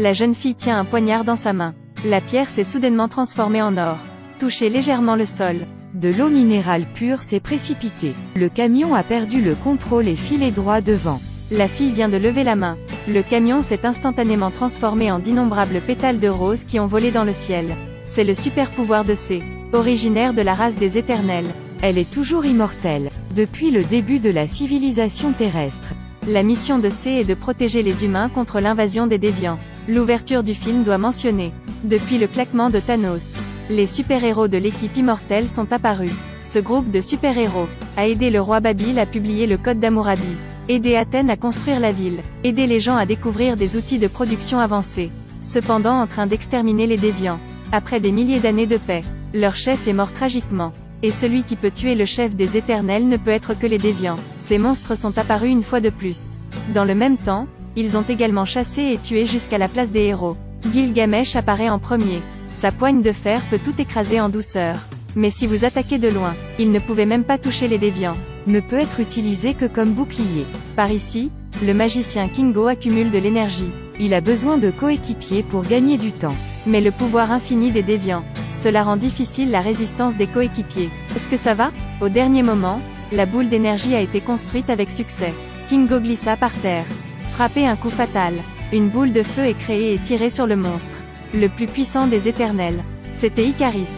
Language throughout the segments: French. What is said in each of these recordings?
La jeune fille tient un poignard dans sa main. La pierre s'est soudainement transformée en or. Touchez légèrement le sol. De l'eau minérale pure s'est précipitée. Le camion a perdu le contrôle et filé droit devant. La fille vient de lever la main. Le camion s'est instantanément transformé en d'innombrables pétales de rose qui ont volé dans le ciel. C'est le super pouvoir de C, originaire de la race des éternels. Elle est toujours immortelle, depuis le début de la civilisation terrestre. La mission de C est de protéger les humains contre l'invasion des déviants. L'ouverture du film doit mentionner. Depuis le claquement de Thanos, les super-héros de l'équipe immortelle sont apparus. Ce groupe de super-héros a aidé le roi Babil à publier le Code d'Hammurabi, aidé Athènes à construire la ville, aidé les gens à découvrir des outils de production avancés. Cependant en train d'exterminer les déviants. Après des milliers d'années de paix, leur chef est mort tragiquement. Et celui qui peut tuer le chef des éternels ne peut être que les déviants. Ces monstres sont apparus une fois de plus. Dans le même temps, ils ont également chassé et tué jusqu'à la place des héros. Gilgamesh apparaît en premier. Sa poigne de fer peut tout écraser en douceur. Mais si vous attaquez de loin, il ne pouvait même pas toucher les déviants. Ne peut être utilisé que comme bouclier. Par ici, le magicien Kingo accumule de l'énergie. Il a besoin de coéquipiers pour gagner du temps. Mais le pouvoir infini des déviants, cela rend difficile la résistance des coéquipiers. Est-ce que ça va? Au dernier moment, la boule d'énergie a été construite avec succès. Kingo glissa par terre. Frappé un coup fatal. Une boule de feu est créée et tirée sur le monstre. Le plus puissant des éternels. C'était Icaris.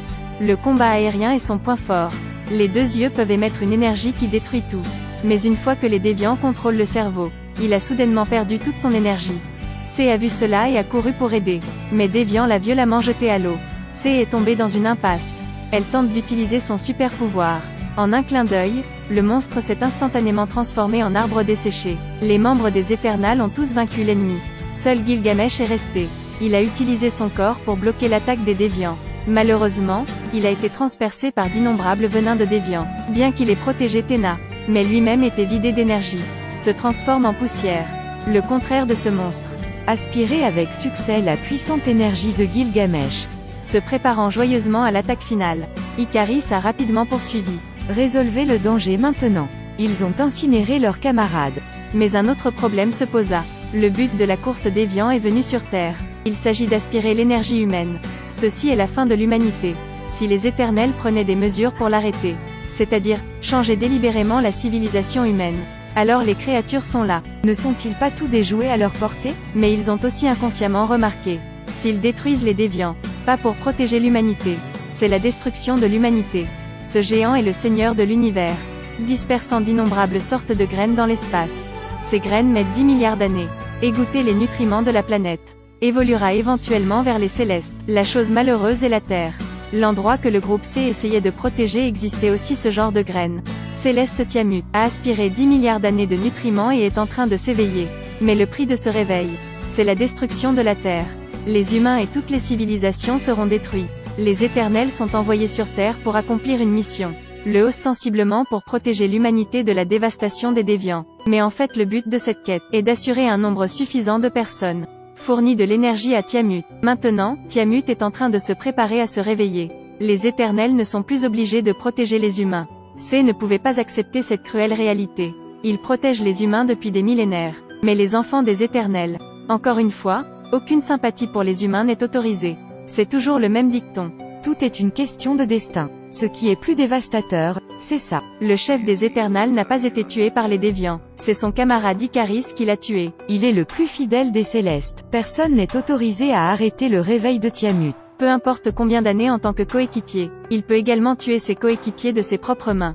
Le combat aérien est son point fort. Les deux yeux peuvent émettre une énergie qui détruit tout. Mais une fois que les déviants contrôlent le cerveau, il a soudainement perdu toute son énergie. C a vu cela et a couru pour aider. Mais Déviant l'a violemment jeté à l'eau. C est tombée dans une impasse. Elle tente d'utiliser son super pouvoir. En un clin d'œil, le monstre s'est instantanément transformé en arbre desséché. Les membres des Éternels ont tous vaincu l'ennemi. Seul Gilgamesh est resté. Il a utilisé son corps pour bloquer l'attaque des déviants. Malheureusement, il a été transpercé par d'innombrables venins de déviants. Bien qu'il ait protégé Théna, mais lui-même était vidé d'énergie. Se transforme en poussière. Le contraire de ce monstre. Aspirer avec succès la puissante énergie de Gilgamesh. Se préparant joyeusement à l'attaque finale, Icaris a rapidement poursuivi. Résolvez le danger maintenant. Ils ont incinéré leurs camarades. Mais un autre problème se posa. Le but de la course déviant est venu sur Terre. Il s'agit d'aspirer l'énergie humaine. Ceci est la fin de l'humanité. Si les éternels prenaient des mesures pour l'arrêter, c'est-à-dire, changer délibérément la civilisation humaine, alors les créatures sont là. Ne sont-ils pas tous déjoués à leur portée? Mais ils ont aussi inconsciemment remarqué. S'ils détruisent les déviants, pas pour protéger l'humanité, c'est la destruction de l'humanité. Ce géant est le seigneur de l'univers, dispersant d'innombrables sortes de graines dans l'espace. Ces graines mettent 10 milliards d'années. Égoutter les nutriments de la planète. Évoluera éventuellement vers les célestes. La chose malheureuse est la Terre. L'endroit que le groupe C essayait de protéger existait aussi ce genre de graines. Céleste Tiamut a aspiré 10 milliards d'années de nutriments et est en train de s'éveiller. Mais le prix de ce réveil, c'est la destruction de la Terre. Les humains et toutes les civilisations seront détruits. Les éternels sont envoyés sur Terre pour accomplir une mission. Ostensiblement pour protéger l'humanité de la dévastation des déviants. Mais en fait le but de cette quête est d'assurer un nombre suffisant de personnes. Fournit de l'énergie à Tiamut. Maintenant, Tiamut est en train de se préparer à se réveiller. Les éternels ne sont plus obligés de protéger les humains. C ne pouvait pas accepter cette cruelle réalité. Ils protègent les humains depuis des millénaires. Mais les enfants des éternels, encore une fois, aucune sympathie pour les humains n'est autorisée. C'est toujours le même dicton. Tout est une question de destin. Ce qui est plus dévastateur, c'est ça. Le chef des éternels n'a pas été tué par les déviants. C'est son camarade Icaris qui l'a tué. Il est le plus fidèle des célestes. Personne n'est autorisé à arrêter le réveil de Tiamut. Peu importe combien d'années en tant que coéquipier, il peut également tuer ses coéquipiers de ses propres mains.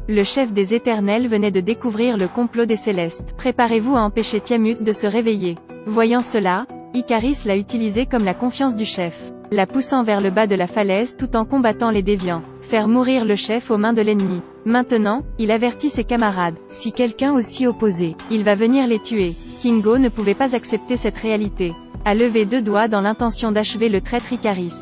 Le chef des éternels venait de découvrir le complot des célestes. Préparez-vous à empêcher Tiamut de se réveiller. Voyant cela, Icaris l'a utilisé comme la confiance du chef, la poussant vers le bas de la falaise tout en combattant les déviants. Faire mourir le chef aux mains de l'ennemi. Maintenant, il avertit ses camarades. Si quelqu'un aussi opposé, il va venir les tuer. Kingo ne pouvait pas accepter cette réalité. A levé 2 doigts dans l'intention d'achever le traître Icaris.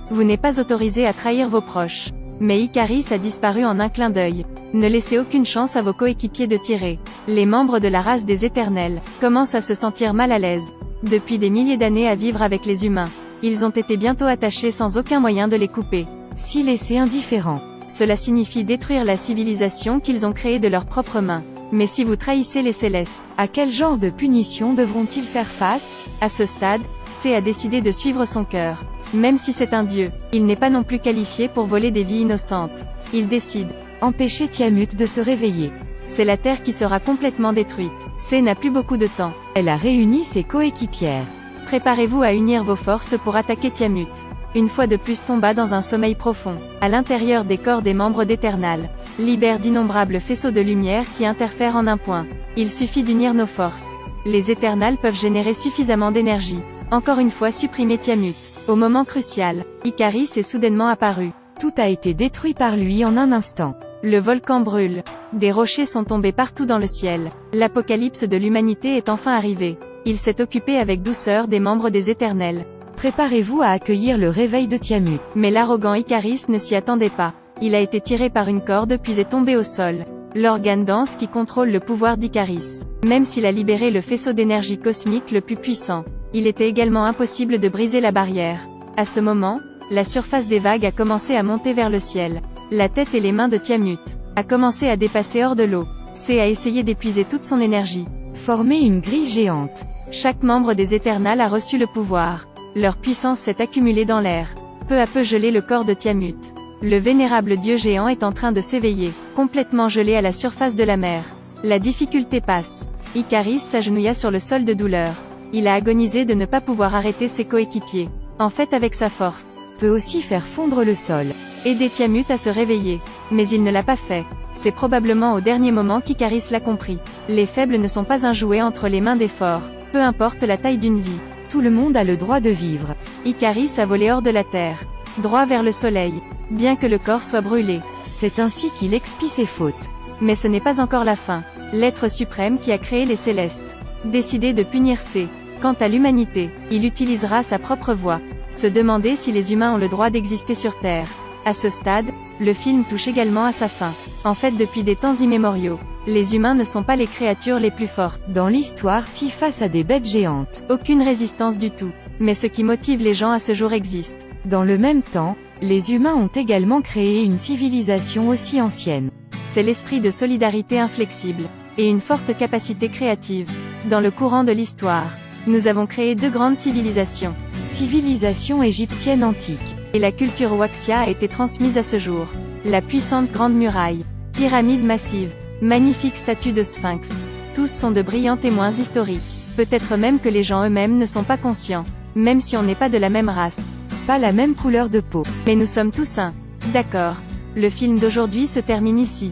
Vous n'êtes pas autorisé à trahir vos proches. Mais Icaris a disparu en un clin d'œil. Ne laissez aucune chance à vos coéquipiers de tirer. Les membres de la race des éternels commencent à se sentir mal à l'aise. Depuis des milliers d'années à vivre avec les humains, ils ont été bientôt attachés sans aucun moyen de les couper. Si laissés indifférents, cela signifie détruire la civilisation qu'ils ont créée de leurs propres mains. Mais si vous trahissez les célestes, à quel genre de punition devront-ils faire face? À ce stade, C a décidé de suivre son cœur. Même si c'est un dieu, il n'est pas non plus qualifié pour voler des vies innocentes. Il décide. Empêcher Tiamut de se réveiller. C'est la Terre qui sera complètement détruite. C n'a plus beaucoup de temps. Elle a réuni ses coéquipières. Préparez-vous à unir vos forces pour attaquer Tiamut. Une fois de plus tomba dans un sommeil profond. À l'intérieur des corps des membres d'Eternal, libère d'innombrables faisceaux de lumière qui interfèrent en un point. Il suffit d'unir nos forces. Les Eternals peuvent générer suffisamment d'énergie. Encore une fois supprimer Tiamut. Au moment crucial, Icaris est soudainement apparu. Tout a été détruit par lui en un instant. Le volcan brûle. Des rochers sont tombés partout dans le ciel. L'apocalypse de l'humanité est enfin arrivé. Il s'est occupé avec douceur des membres des Éternels. Préparez-vous à accueillir le réveil de Tiamut. Mais l'arrogant Icaris ne s'y attendait pas. Il a été tiré par une corde puis est tombé au sol. L'organe dense qui contrôle le pouvoir d'Icaris. Même s'il a libéré le faisceau d'énergie cosmique le plus puissant, il était également impossible de briser la barrière. À ce moment, la surface des vagues a commencé à monter vers le ciel. La tête et les mains de Tiamut a commencé à dépasser hors de l'eau. C a essayé d'épuiser toute son énergie. Former une grille géante. Chaque membre des Éternals a reçu le pouvoir. Leur puissance s'est accumulée dans l'air. Peu à peu gelé le corps de Tiamut. Le vénérable dieu géant est en train de s'éveiller, complètement gelé à la surface de la mer. La difficulté passe. Icaris s'agenouilla sur le sol de douleur. Il a agonisé de ne pas pouvoir arrêter ses coéquipiers. En fait, avec sa force, peut aussi faire fondre le sol. Aider Tiamut à se réveiller. Mais il ne l'a pas fait. C'est probablement au dernier moment qu'Icaris l'a compris. Les faibles ne sont pas un jouet entre les mains des forts. Peu importe la taille d'une vie. Tout le monde a le droit de vivre. Icaris a volé hors de la terre. Droit vers le soleil. Bien que le corps soit brûlé. C'est ainsi qu'il expie ses fautes. Mais ce n'est pas encore la fin. L'être suprême qui a créé les célestes. Décidé de punir C. Quant à l'humanité, il utilisera sa propre voix. Se demander si les humains ont le droit d'exister sur Terre. À ce stade, le film touche également à sa fin. En fait, depuis des temps immémoriaux, les humains ne sont pas les créatures les plus fortes dans l'histoire si face à des bêtes géantes. Aucune résistance du tout. Mais ce qui motive les gens à ce jour existe. Dans le même temps, les humains ont également créé une civilisation aussi ancienne. C'est l'esprit de solidarité inflexible, et une forte capacité créative. Dans le courant de l'histoire, nous avons créé deux grandes civilisations. Civilisation égyptienne antique. Et la culture Waxia a été transmise à ce jour. La puissante Grande Muraille. Pyramide massive. Magnifique statue de Sphinx. Tous sont de brillants témoins historiques. Peut-être même que les gens eux-mêmes ne sont pas conscients. Même si on n'est pas de la même race. Pas la même couleur de peau. Mais nous sommes tous un. D'accord. Le film d'aujourd'hui se termine ici.